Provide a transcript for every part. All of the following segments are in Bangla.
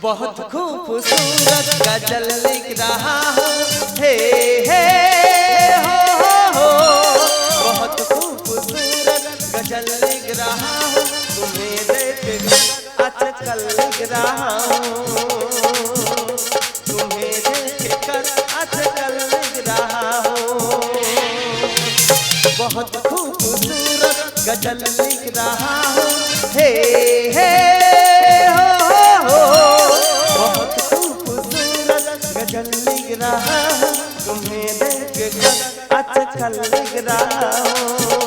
बहुत खूबसूरत गजल लिख रहा हूँ हे हे हो बहुत खूबसूरत गजल लिख रहा हूँ तुम्हें देख आजकल लिख रहा हूँ तुम्हें देख कर आजकल लिख रहा हूँ बहुत खूबसूरत गजल लिख रहा हूँ हे हे हो बहुत खूबसूरत गजल लिख रहा हूँ तुम्हें देख कर आजकल लिख रहा हूँ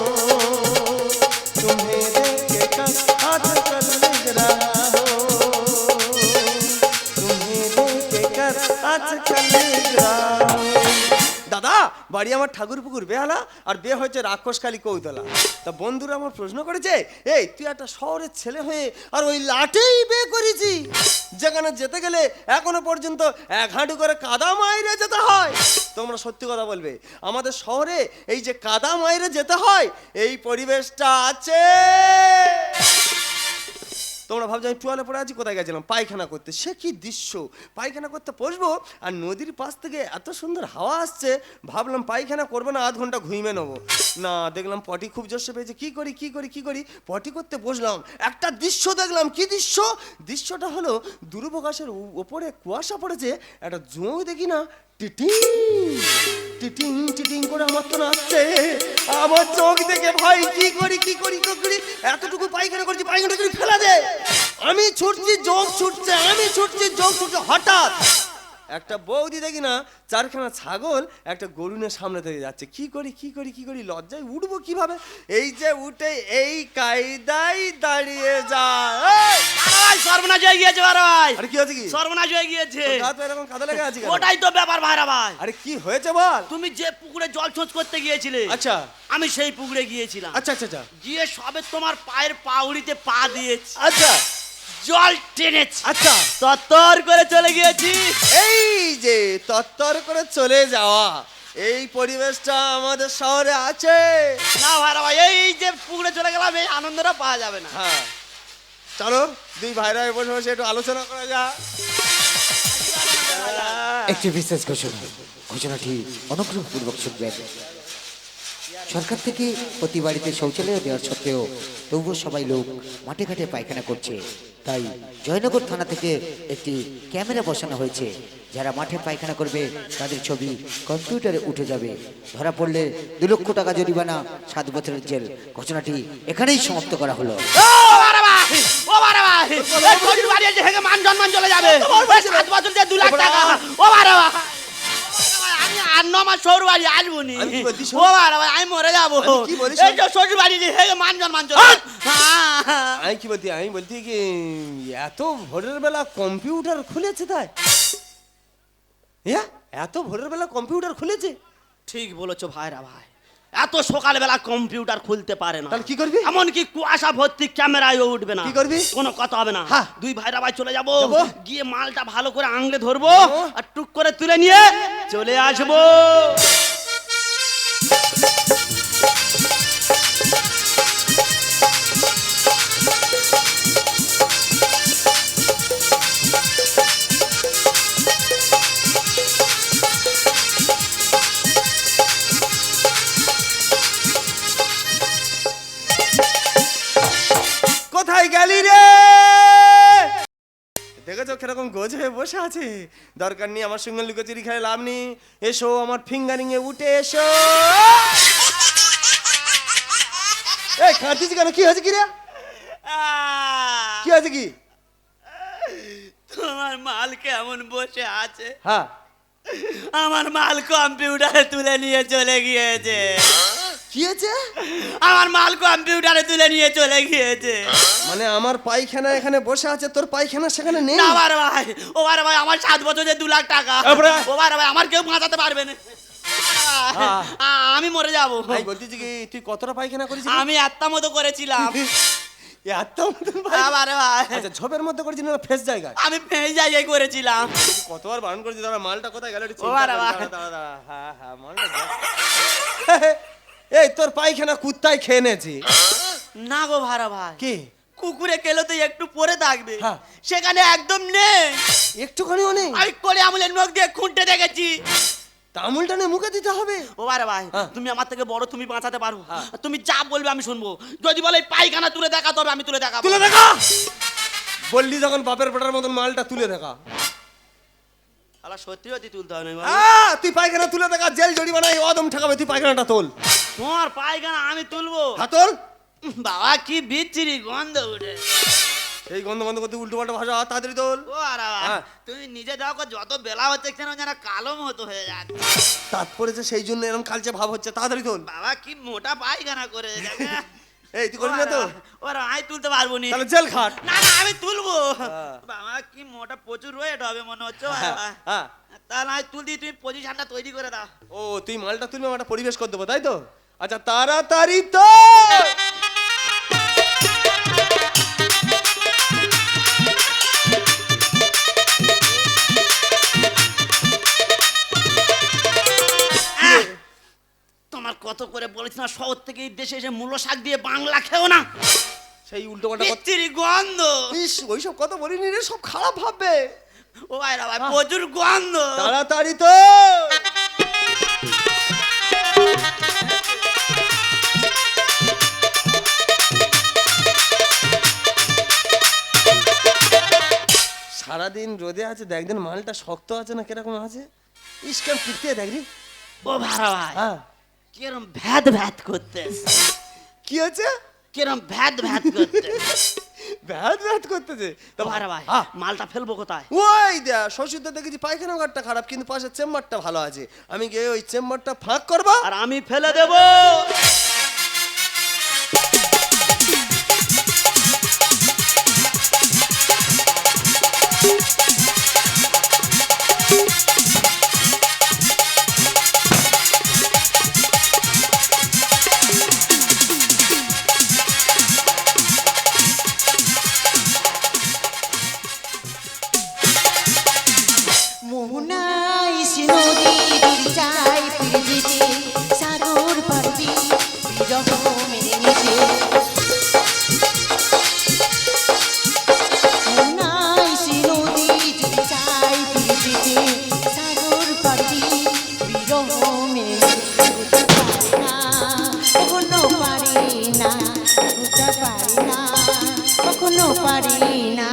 तुम्हें देख कर आजकल लिख रहा हूँ तुम्हें देख कर आजकल लिख रहा हूँ দাদা বাড়ি আমার ঠাকুর পুকুর বেহালা আর বিয়ে হয়েছে রাক্ষসকালী কৌতলা তা বন্ধুরা আমার প্রশ্ন করেছে এই তুই একটা শহরের ছেলে হয়ে আর ওই লাটেই বিয়ে করেছি যেখানে যেতে গেলে এখনো পর্যন্ত এক হাঁটু করে কাদা মাইরে যেতে হয় তোমরা সত্যি কথা বলবে আমাদের শহরে এই যে কাদা মাইরে যেতে হয় এই পরিবেশটা আছে তোমরা ভাবছো আমি টুয়ালে পড়ে আছি কোথায় গেছিলাম পায়খানা করতে সে কি দৃশ্য পায়খানা করতে বসবো আর নদীর পাশ থেকে এত সুন্দর হাওয়া আসছে ভাবলাম পায়খানা করবো না আধ ঘন্টা ঘুমিয়ে নেবো না দেখলাম পটি খুব জোরসে পেয়েছে কি করি পটি করতে বসলাম একটা দৃশ্য দেখলাম কি দৃশ্যটা হলো দূরপ্রকাশের ওপরে কুয়াশা পড়েছে একটা জোঁ দেখি না টিটিং টিটিং টিটিং করে আমার তো নাচছে আমার চোখ দেখে ভাই কি করি এতটুকু পায়খানা করছি পায়খানা করে ফেলা দে আমি ছুটছি যোগ ছুটছে হঠাৎ একটা বৌদি দেখি না চারখানা ছাগল একটা গরুনের সামনে থেকে যাচ্ছে কি করি লজ্জায় উঠবো কিভাবে এই যে উঠে এই কায়দায় দাঁড়িয়ে যায় সর্বনাশ হয়ে গিয়েছে ভাই আরে কি হয়েছে কি সর্বনাশ হয়ে গিয়েছে এরকম কাদা লেগে আছে ওটাই তো ব্যাপার ভাইরা ভাই আরে কি হয়েছে বল তুমি যে পুকুরে জল ছোঁচ করতে গিয়েছিলে আচ্ছা আমি সেই পুকুরে গিয়েছিলাম আচ্ছা গিয়ে সবে তোমার পায়ের পাউড়িতে পা দিয়েছি আচ্ছা জল টেনেছি আচ্ছা তত্তর করে চলে গিয়েছি এই যে তত্তর করে চলে যাওয়া এই পরিবেশটা আমাদের শহরে আছে না ভাইরা ভাই এই যে পুকুরে চলে গেলাম এই আনন্দটা পাওয়া যাবে না হ্যাঁ চলো দুই ভাইরা বসে বসে একটু আলোচনা করা যাক একটি বিশেষ ঘোষণাটি অনুগ্রহপূর্বক শুনবেন সরকার থেকে প্রতি বাড়িতে শৌচালয় দেওয়ার সত্ত্বেও তবুও সবাই লোক মাঠে ঘাটে পায়খানা করছে তাই জয়নগর থানা থেকে একটি ক্যামেরা বসানো হয়েছে যারা মাঠে পায়খানা করবে তাদের ছবি কম্পিউটারে উঠে যাবে ধরা পড়লে 2 লক্ষ টাকা জরিমানা 7 বছরের জেল ঘোষণাটি এখানেই সমাপ্ত করা হলো ও বারে ভাই এই ছোট বাড়ি আছে হেগে মান সম্মান চলে যাবে 7 বছর যে 2 লাখ টাকা ও বারে ভাই আমি আর 9 মাস শ্বশুর বাড়ি আসবনি ও বারে ভাই আমি মরে যাব এই যে শ্বশুর বাড়ি যে হেগে মান সম্মান চলে আমি বলছি কি এত ভোরের বেলা কম্পিউটার খুলেছে তাই এত ভোরের বেলা কম্পিউটার খুলেছে ঠিক বলেছো ভাইরা ভাই এত সকালবেলা কম্পিউটার খুলতে পারে না তাহলে কি করবি এমন কি কুয়াশা ভর্তি ক্যামেরায় উঠবে না কি করবি কোনো কথা হবে না হ্যাঁ দুই ভাইরা ভাই চলে যাবো গিয়ে মালটা ভালো করে আংলে ধরবো আর টুক করে তুলে নিয়ে চলে আসবো কোথায় গেলি রে দেখেছো কিরকম গোজ হয়ে বসে আছে দরকার নেই আমার সঙ্গে লুকোচুরি খেলে লাভ নেই এসো আমার ফিঙ্গারিং এ উঠে এসো এই কাঁদছিস কেন কি হয়েছে কি রে কি হয়েছে কি তোমার মাল কেমন বসে আছে হ্যাঁ আমার মাল কম্পিউটারে তুলে নিয়ে চলে গিয়েছে কি হয়েছে আমার মাল কম্পিউটারে তুলে নিয়ে চলে গিয়েছে মানে আমার পায়খানা এখানে বসে আছে তোর পায়খানা সেখানে নেই না বারে ভাই ও বারে ভাই আমার 7 বছর যে 2 লাখ টাকা ও বারে ভাই আমার কেউ বাঁচাতে পারবে না আমি মরে যাবো ভাই বলতিস কি তুই কতটা পায়খানা করেছিস আমি আত্মা মতো করেছিলাম আচ্ছা ঝোপের মধ্যে করেছিস না ফেস জায়গায় আমি ফেস জায়গায় করেছিলাম কতবার বারণ করেছি দাঁড়া মালটা কোথায় গেল হ্যাঁ মালটা এই তোর পায়খানা কুত্তায় খেয়ে নেছি না গো ভাড়া ভাই কি কুকুরে কেলো তো একটু পরে থাকবে হ্যাঁ। সেখানে একদম নেই। একটুখানিও নেই? আমি করে আমুলের নখ দিয়ে খুঁটে দেখেছি। তা আঙুলটা নিয়ে মুখে দিতে হবে? ও বারে ভাই, হ্যাঁ। তুমি আমার থেকে বড়, তুমি বাঁচাতে পারো। হ্যাঁ। তুমি যা বলবে আমি শুনবো। যদি বলে এই পায়খানা তুলে দেখা, তবে আমি তুলে দেখাবো। তুলে দেখা। বললি যখন বাপের বেটার মতন মালটা তুলে দেখা। আলা সত্যি সত্যি তুলতে হবে না। তুই পায়খানা তুলে দেখা, জেল জরিমানা এই অদম ঠেকাবে। তুই পায়খানাটা তোল। তোমার পায়খানা আমি তুলবো? হ্যাঁ তোল। বাবা কি বিচ্ছিরি গন্ধ উঠে। এই গন্ধ বন্ধ করতে উল্টো পাল্টা ভাষা, তাড়াতাড়ি তোল। ও আরে বাবা, হ্যাঁ। তুমি নিজে দেখো যত বেলা হচ্ছে কেন যেন কালো মতো হয়ে যাচ্ছে। তাত পড়েছে সেই জন্য এরকম কালচে ভাব হচ্ছে, তাড়াতাড়ি তোল। বাবা কি মোটা পায়খানা করে দেখে। এই তুই করবি না তো? ওরা আমি তুলতে পারবো নি। তাহলে জেল খাট। না না আমি তুলবো। হ্যাঁ। বাবা কি মোটা প্রচুর ওয়েট হবে মনে হচ্ছে। হ্যাঁ। তাহলে আমি তুলদি, তুমি পজিশনটা তৈরি করে দাও। ও তুই মালটা তুলবি, আমরা পরিবেশ করে দেবো, তাই তো? আচ্ছা তাড়াতাড়ি তো। তোমার কত করে বলেছি না, শহর থেকে এই দেশে এসে মূলো শাক দিয়ে বাংলা খেও না। সেই উল্টো পাল্টা কথা। বিচ্ছিরি গন্ধ। ইস, ওইসব কথা বলিনি রে, সব খারাপ ভাববে। ও ভাইরা ভাই প্রচুর গন্ধ। তাড়াতাড়ি তো। সারাদিন রোদে আছে, দেখদিন মালটা শক্ত আছে না কিরকম আছে। ইসকাম পিটতে দেখবি। ও ভাইরা ভাই হ্যাঁ। কিরম ভ্যাদ ভ্যাদ করতে, কি হচ্ছে? কিরম ভ্যাদ ভ্যাদ করতে। ব্যাট ব্যাট করতেছে। তো ভাইরা ভাই হ্যাঁ। মালটা ফেলবো কোথায়? ওই দেখ, শ্বশুরদের দেখেছি পায়খানা ঘরটা খারাপ, কিন্তু পাশের চেম্বারটা ভালো আছে। আমি গিয়ে ওই চেম্বারটা ফাঁক করবো। আর আমি ফেলে দেবো। মোহনাই নদী দূর চাই ফিরে যেতে, সাগর পাড়ি বিরহ মেনে নিতে। মোহনাই নদী দূর চাই ফিরে যেতে, সাগর পাড়ি বিরহ মেনে নিতে। কখনো পারি না, বুঝতে পারি না, কখনো পারি না।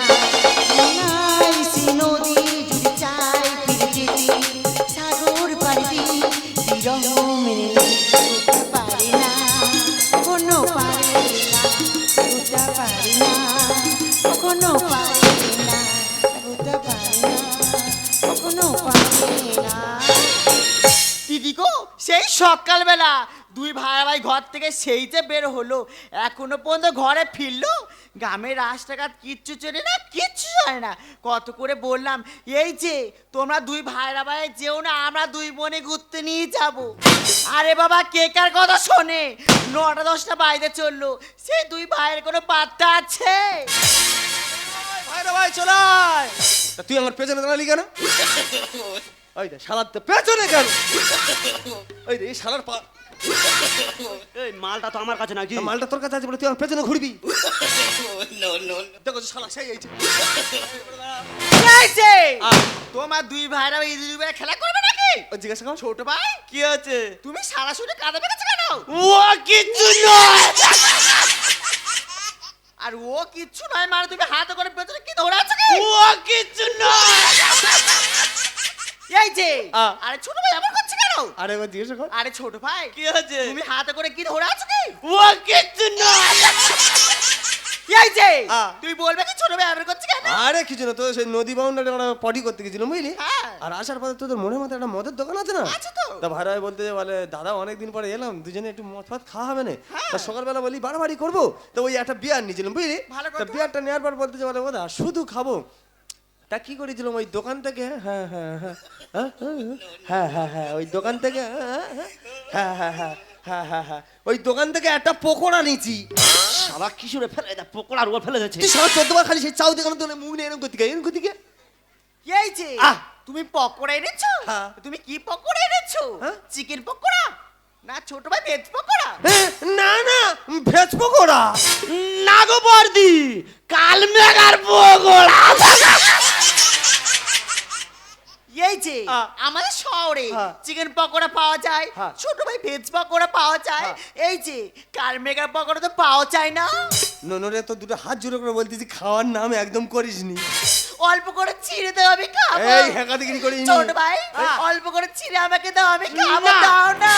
মোহনাই নদী দূর চাই ফিরে যেতে, সাগর পাড়ি বিরহ মেনে নিতে পারি না, কখনো পারি না, বুঝতে পারি না, কখনো পারি না, বুঝতে পারি না, কখনো পারি না। দিদি গো, সেই সকালবেলা দুই ভাই ভাই ঘর থেকে সেই যে বের হলো, এখনো পর্যন্ত ঘরে ফিরলো। গ্রামের রাস্তাঘাট কিচ্ছু চলে না, কিচ্ছু হয় না। কত করে বললাম, এই যে তোমরা দুই ভাইরা ভাই যেও না, আমরা দুই বোনে ঘুরতে নিয়ে যাব। আরে বাবা কে কার কথা শোনে? 9টা 10টা বাইরে চললো, সেই দুই ভাইয়ের কোনো পাত্তা আছে? ভাইরা ভাই চলাই। তা তুই আমার পেছনে দাঁড়ালি কেন? ওই দে শালার তো পেছনে কেন? ওই দে এই শালার পা। এই মালটা তো আমার কাছে নাকি? তা মালটা তোর কাছে আছে বলে তুই আমার পেছনে ঘুরবি? দেখো শালা সেই এইছে। এই যে, তোমার দুই ভাইরা এই দুই ভাই খেলা করবে নাকি? ও জিজ্ঞাসা কর। ছোট ভাই কি আছে? তুমি সারা শুনে কাঁদে বেড়েছো কেন? ও কিচ্ছু নয়। আর ও কিচ্ছু নয় মানে তুমি হাতে করে পেছনে কি ধরে আছো কি? ও কিচ্ছু নয়। এই যে, আরে ছোট ভাই আবার করছে কেন? আরে এবার জিজ্ঞাসা কর। আরে ছোট ভাই কি আছে? তুমি হাতে করে কি ধরে আছো কি? ও কিচ্ছু নয়। এই যে, তুই বলবে কি ছোট ভাই আবার করছে কেন? আরে কিছু না, তোর সেই নদী বাউন্ডারি আমরা পটি করতে গেছিলাম বুঝলি। হ্যাঁ। আর আসার পথে তোদের মনে মতো একটা মদের দোকান আছে না? আছে তো। তা ভাড়া বলতে বলে দাদা অনেকদিন পরে এলাম, দুজনে একটু মদ ফাত খাওয়া হবে না। তা সকালবেলা বলি বাড়াবাড়ি করবো, তো ওই একটা বিয়ার নিয়েছিলাম বুঝলি। ভালো তা কথা। বিয়ারটা নেওয়ার পর বলতে বলে ওদা শুধু খাবো। তা কি করেছিলাম ওই দোকান থেকে, ওই দোকান থেকে ওই দোকান থেকে একটা পকোড়া নিয়েছি। শালা কিশোরে ফেলে দা পকোড়া আর ও ফেলে দিয়েছে। তুই সারা 14 বার খালি সেই চাউ দেখানো, তোর মুখ নিয়ে এরকম করতে এরকম করতে। এই যে, তুমি পকোড়া এনেছো? হ্যাঁ। তুমি কি পকোড়া এনেছো? হ্যাঁ? চিকেন পকোড়া না ছোট ভাই ভেজ পকোড়া না না ভেজ পকোড়া। না গো বর্দি কাল মেঘার পকোড়া। এই যে আমাদের শহরে চিকেন পকোড়া পাওয়া যায়, ছোট ভাই ভেজ পকোড়া পাওয়া যায়, এই যে কালমেঘার পকোড়া তো পাওয়া যায় না। ননরে তো দুটো হাত জোড়ো করে বলতেছি খাওয়ার নাম একদম করিসনি। অল্প করে ছিঁড়ে দাও আমি খাবো। এই হেকাদিগিরি করিনি। ছোট ভাই অল্প করে ছিঁড়ে আমাকে দাও, আমি খাবো, দাও না।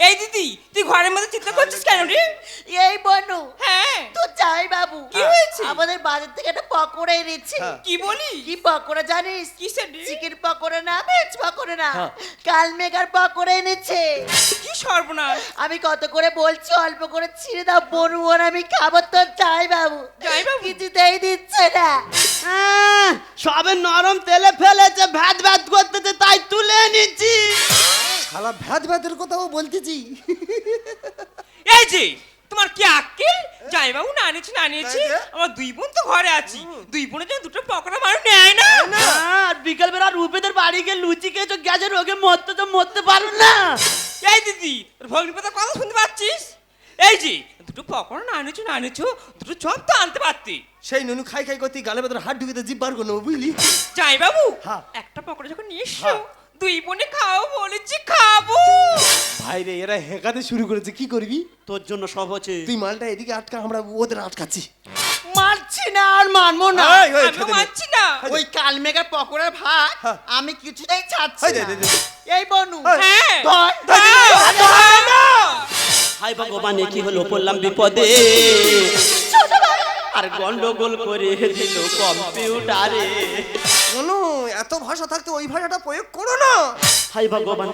এই দিদি তুই ঘরের মধ্যে চিন্তা করছিস কেন রে? এই বনু হ্যাঁ তো যাই বাবু কি হয়েছে? আমাদের বাজার থেকে একটা পকোড়া এনেছে। কি বলি? কি পকোড়া জানিস? কিসের রে? চিকেন পকোড়া না, ভেজ পকোড়া না, কালমেঘার পকোড়া এনেছে। কি সর্বনাশ! আমি কত করে বলছি অল্প করে ছিঁড়ে দাও বনু, আর আমি খাবো তো যাই বাবু। যাই বাবু? কিছুতেই দিচ্ছে না। সবে নরম তেলে ফেলেছে, ভাত ভাত করতেছে, তাই তুলে নিচ্ছি। শালা ভ্যাদ ভ্যাদের কথাও বলতেছি। এই যে তোমার কি আক্কেল? যাই বাবু না আনিয়েছি না আনিয়েছি, নাই যে। আমার দুই বোন তো ঘরে আছি, দুই বোনের জন্য দুটো পকোড়া মানুষ নেয় না। আর বিকেল বেলা রূপেদের বাড়ি গিয়ে লুচি খেয়েছো, গ্যাসের রোগে মরতে তো মরতে পারো না। এই দিদি তোর ভগ্নিপতার কথা শুনতে পাচ্ছিস? এই যে দুটো পকোড়া না আনিয়েছো না আনিয়েছো, দুটো চপ তো আনতে পারতি। সেই নুনু খাই খাই করতে গালে ভেতরে হাত ঢুকে জিভ বার করবো বুঝলি। যাই বাবু হ্যাঁ। একটা পকোড়া যখন নিয়ে এসো, দুই বোনে খাও বলেছি, খাবো। ভাই রে এরা হেকাতে শুরু করেছে, কি করবি? তোর জন্য সব হচ্ছে। তুই মালটা এদিকে আটকা, আমরা ওদের আটকাচ্ছি। মারছি না আর মানবো না। এই, এই, আমিও খেতে দে। মানছি না। ওই কালমেঘার পকোড়ার ভাত হ্যাঁ। আমি কিছুতেই ছাড়ছি এই দে, না। দে, দে। এই বনু হ্যাঁ ধর, দাও, দাও না। হাই ভগবান কি হলো, পড়লাম বিপদে। ছোট ভাই আর গন্ডগোল করে দিল কম্পিউটারে। কোনো এত ভাষা থাকতে ওই ভাষাটা প্রয়োগ করো না। হাই ভগবান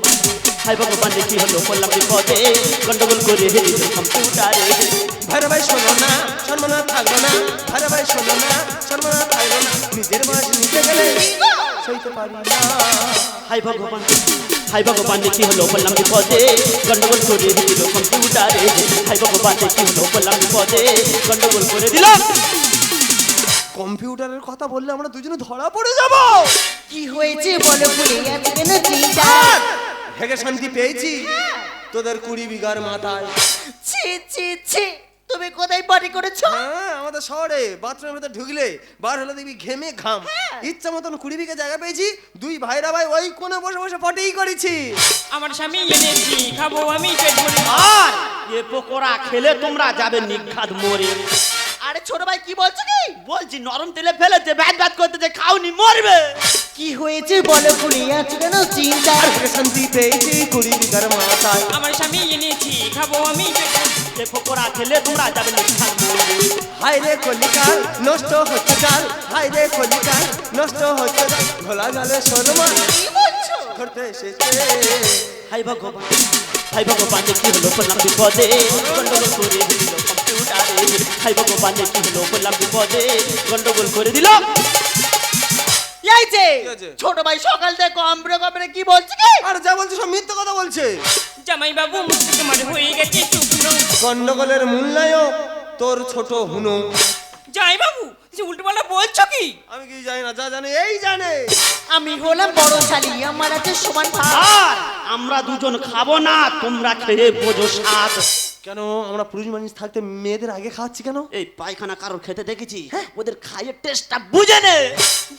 কি হলো, পড়লাম বিপদে, গন্ডগোল করে দিল কম্পিউটারে। ভাইরা ভাই শোনো না, সম্মান থাকলো না। ভাইরা ভাই শোনো না, সম্মান থাকলো না। নিজের মাছ নিতে গেলে সইতে পারি না। হাই ভগবান কি হলো, পড়লাম বিপদে, গন্ডগোল করে দিল কম্পিউটারে। হাই ভগবান কি হলো, পড়লাম বিপদে, গন্ডগোল করে দিল। কম্পিউটারের কথা বললে আমরা দুজনে ধরা পড়ে যাব। কি হয়েছে বলো ভুলে গেছে কেন চিন্তা? হেগে শান্তি পেয়েছি তোদের 20 বিঘার মাথায়। ছি ছি ছি, তুমি কোথায় পার্টি করেছো? হ্যাঁ আমাদের শহরে বাথরুমের ভিতরে ঢুকলে বার হলে দেখবি ঘেমে ঘাম। ইচ্ছা মতন 20 বিঘা জায়গা পেয়েছি, দুই ভাইরা ভাই ওই কোণে বসে বসে পটিই করেছি। আমার স্বামী এনেছি, খাবো আমি পেট ভরে। আর এ পকোড়া খেলে তোমরা যাবে নিঘাত মরে। আরে ছোট ভাই কি বলছো কি? বলছি নরম তেলে ফেলেছে, ব্যাট ব্যাট করতেছে, খাওনি মরবে। কি হয়েছে বলো ভুলে গেছে কেন চিন্তা? হেগে শান্তি পেয়েছি 20 বিঘার মাথায়। আমার স্বামী এনেছি, খাবো আমি পেট ভরে। এ পকোড়া খেলে তোমরা যাবে নিঘাত মরে। হাই রে কলিকাল নষ্ট হচ্ছে চাল, হাই রে কলিকাল নষ্ট হচ্ছে চাল। ঘোলা গালে শর্মা কি বলছো? ধরতে এসেছে। হাই ভগবান কি হলো, পড়লাম বিপদে, গন্ডগোল করে দিল কম্পিউটারে। হাই ভগবান কি হলো, পড়লাম বিপদে, গন্ডগোল করে দিল। এই যে হয়েছে? ছোট ভাই সকাল থেকে কম্পিউটারে কি বলছে কি? আর যা বলছে সব মিথ্যে কথা বলছে। জামাই বাবু মুখ থেকে মারে হয়ে গেছে শুকনো। গন্ডগোলের মূল্যায়ক তোর ছোট হুনো। জামাই বাবু তুই উল্টো পাল্টা বলছো কি? আমি কি জানি না, যা জানে এই জানে। আমি হলাম বড় শালি, আমার আছে সমান ভাগ। আর আমরা দুজন খাবো না, তোমরা খেয়ে বোঝো স্বাদ। কেন আমরা পুরুষ মানুষ থাকতে মেয়েদের আগে খাওয়াচ্ছি কেন? এই পায়খানা কারোর খেতে দেখেছি, ওদের খাইয়ে টেস্টটা বুঝে নে।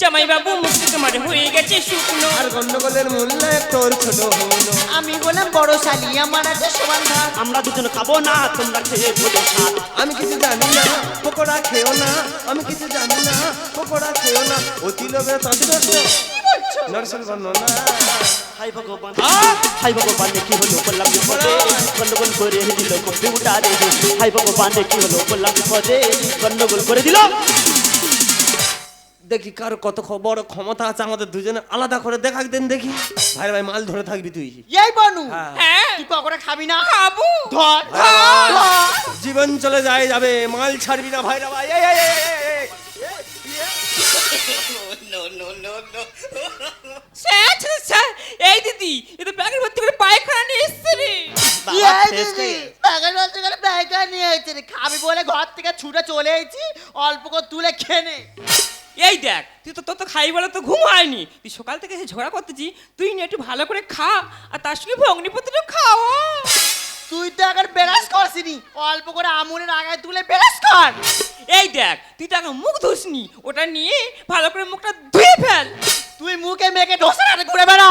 জামাই বাবু মুখ থেকে মারে হয়ে গেছে শুকনো। আর গন্ডগোলের মূল্যায়ক তোর ছোট হুনো। আমি হলাম বড় শালি, আমার আছে সমান ভাগ। আমরা দুজন খাবো না, তোমরা খেয়ে বোঝো স্বাদ। আমি কিছু জানি না, পকোড়া খেও না। আমি কিছু জানি না, পকোড়া খেও না। অতি লোভে তাঁতি নষ্ট নরসল বর্ণনা। হাই ভগবান কি হলো, বললাম বিপদে, গন্ডগোল করে দিল কম্পিউটারে। হাই ভগবান কি হলো, বললাম বিপদে, গন্ডগোল করে দিল। দেখি কার কত বড় ক্ষমতা আছে, আমাদের দুজনে আলাদা করে দেখাক দেন দেখি। ভাই ভাই মাল ধরে থাকবি তুই। এই বনু হ্যাঁ। হ্যাঁ তুই পকোড়া খাবি না? খাবো। ধর জীবন চলে যায় যাবে, মাল ছাড়বি না ভাইরা ভাই। এই, এই, এই, এই, এই। স্যার স্যার, স্যার এই দিদি এ তো ব্যাগের ভর্তি করে পায়খানা নিয়ে এসছে রে। খাবি বলে ঘর থেকে ছুটে চলে এসেছি, অল্প করে তুলে খেনে। এই দেখ তুই তো তোর তো খাই বলে তো ঘুম হয়নি, তুই সকাল থেকে এসে ঝগড়া করতেছি, তুই নিয়ে একটু ভালো করে খা, আর তার সঙ্গে ভগ্নিপতিটা খাওয়া। তুই তো এখন বেরাস করছিনি, অল্প করে আমুলের আগায় তুলে বেরাস কর। এই দেখ তুই তো আগে মুখ ধুসনি, ওটা নিয়ে ভালো করে মুখটা ধুয়ে ফেল। তুই মুখে মেখে ঢোসা হাতে ঘুরে বেড়া।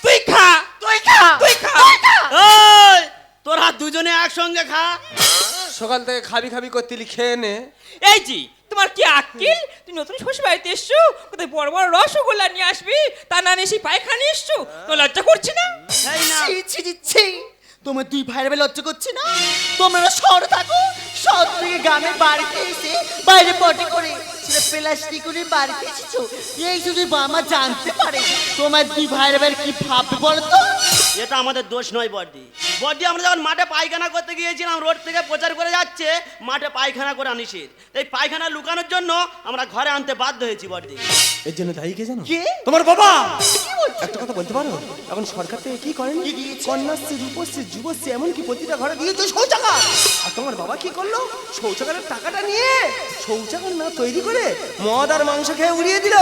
তুই খা, তুই খা, তুই খা। ওই তোরা দুজনে একসঙ্গে খা। সকাল থেকে খাবি খাবি করতেলি, খেয়ে নে। এই জি তোমার কি আক্কেল? তুই নতুন শ্বশুর বাড়িতে এসছো, কোথায় বড় বড় রসগোল্লা নিয়ে আসবি, তা না নিয়ে সেই পায়খানে এসছো, তো লজ্জা করছি না? এই না, ছি ছি ছি, ছি তোমার দুই ভাইয়ের বেলা লজ্জা করছে না? তোমরা শহরে থাকো, শহর থেকে গ্রামে বাড়িতে এসে বাইরে পটি করে সেটা প্লাস্টিক করে বাড়িতে এসেছো, এই যদি বাবা জানতে পারে তোমার দুই ভাইয়ের বেলা কি ভাববে বলো তো? এটা আমাদের দোষ নয় বড়দি। বড়দি আমরা যখন মাঠে পায়খানা করতে গিয়েছিলাম, রোড থেকে প্রচার করে যাচ্ছে মাঠে পায়খানা করা নিষেধ, এই পায়খানা লুকানোর জন্য আমরা ঘরে আনতে বাধ্য হয়েছি বড়দি। এর জন্য দায়ী কে জানো? কে? তোমার বাবা। একটা কথা বলতে পারো, এখন সরকার থেকে কি করেন? কি দিয়েছে? কন্যাশ্রী, রূপশ্রী, যুবশ্রী, এমনকি প্রতিটা ঘরে দিয়েছে শৌচাগার। আর তোমার বাবা কি করলো? শৌচাগারের টাকাটা নিয়ে শৌচাগার না তৈরি করে মদ আর মাংস খেয়ে উড়িয়ে দিল।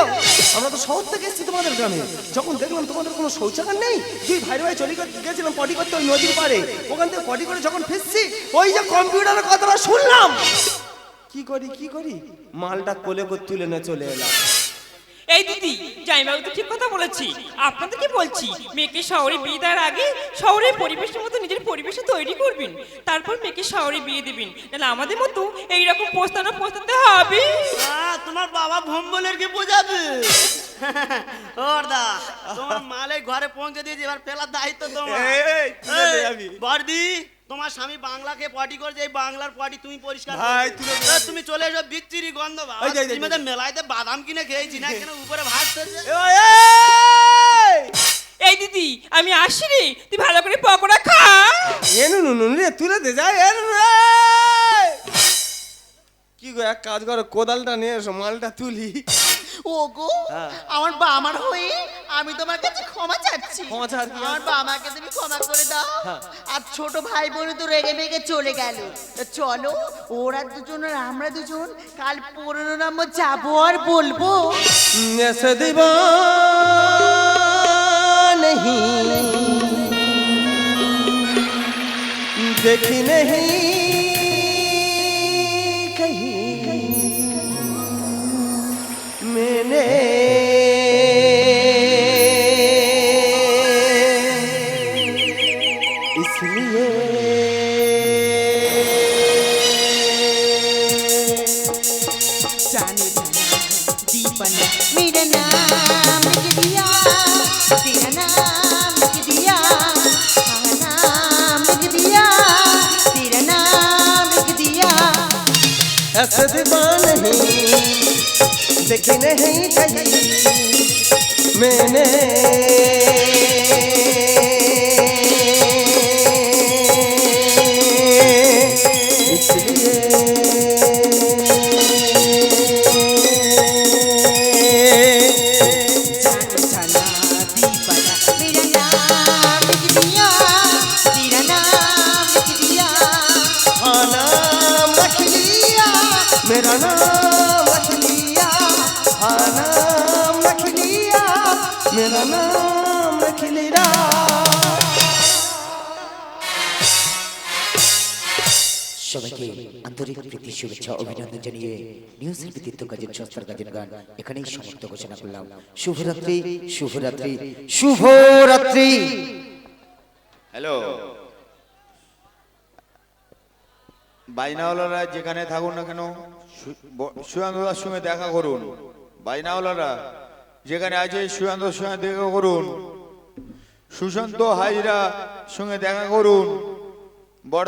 আমরা তো শহর থেকে এসেছি তোমাদের গ্রামে, যখন দেখলাম তোমাদের কোনো শৌচাগার নেই, দুই ভাই ভাই চলে গেছিলাম পটি করতে ওই নদীর পাড়ে, ওখান থেকে পটি করে যখন ফিরছি, ওই যে কম্পিউটারের কথাটা শুনলাম, কি করি মালটা কোলে করে তুলে নিয়ে চলে এলাম। এই দিদি জামাইবাবু তো ঠিক কথা বলেছি, আপনাদেরকে বলছি মেয়েকে শহরে বিয়ে দেওয়ার আগে শহরের পরিবেশের মতো নিজের পরিবেশে তৈরি করবেন, তারপর মেয়েকে শহরে বিয়ে দেবেন, নাহলে আমাদের মতো এইরকম পোস্তাতে হবে। তোমার বাবা ভম্বলের কি বোঝাবে? ওরদা তোমার মালে ঘরে পৌঁছে দিয়েছি, এবার ফেলার দায়িত্ব তোমার। এই, তুলে দে আমি। বড়দি তোমার স্বামী বাংলাকে পটি করে, এই বাংলার পটি তুমি পরিষ্কার ভাই, করো। তুলে দে। তুমি চলে এসো, বিচ্ছিরি গন্ধ। বাবা এই যে, এই যে, তুমি তো মেলাইতে বাদাম কিনে খেয়েছি না, কেন উপরে ভাসতেছে? এই দিদি আমি আসি রে, তুই ভালো করে পকোড়া খা। রে তুলে দে যাই। কি গো, এক কাজ করো, কোদালটা নিয়ে এসো, মালটা তুলি। ওগো আমার বাবার হয়ে আমি তোমার কাছে ক্ষমা চাচ্ছি, ক্ষমা চাচ্ছি? আমার বাবাকে তুমি ক্ষমা করে দাও। আর ছোট ভাই বোন তো রেগে মেগে চলে গেল, তা চলো ওরা দুজন আর আমরা দুজন কাল 15 নম্বর যাবো আর বলবো ऐसे दीवाना नहीं देखी नहीं कहीं मैंने इसलिए जाने जाना दीपना मेरा नाम लिख दिया, तेरा नाम लिख दिया, हाँ नाम लिख दिया, तेरा नाम लिख दिया। ऐसे दीवाना नहीं देखी नहीं कहीं मैंने जाने जाना दीपना मेरा नाम लिख दिया, तेरा नाम लिख दिया, हाँ नाम रख लिया, मेरा नाम रख लिया, हाँ नाम रख लिया, मेरा नाम रख लिया। সবাইকে আন্তরিক প্রীতি শুভেচ্ছা অভিনন্দন জানিয়ে নিউজের বিদ্যুৎ কাজের সংস্থার কাজের গান এখানেই সমাপ্ত ঘোষণা করলাম। শুভরাত্রি, শুভরাত্রি, শুভরাত্রি। হ্যালো, বাইনাওয়ালারা যেখানে থাকুন না কেন সুয়ান্তদার সঙ্গে দেখা করুন। বাইনাওয়ালারা যেখানে আছে সুয়ান্তর সঙ্গে দেখা করুন। সুশান্ত হাজরা সঙ্গে দেখা করুন।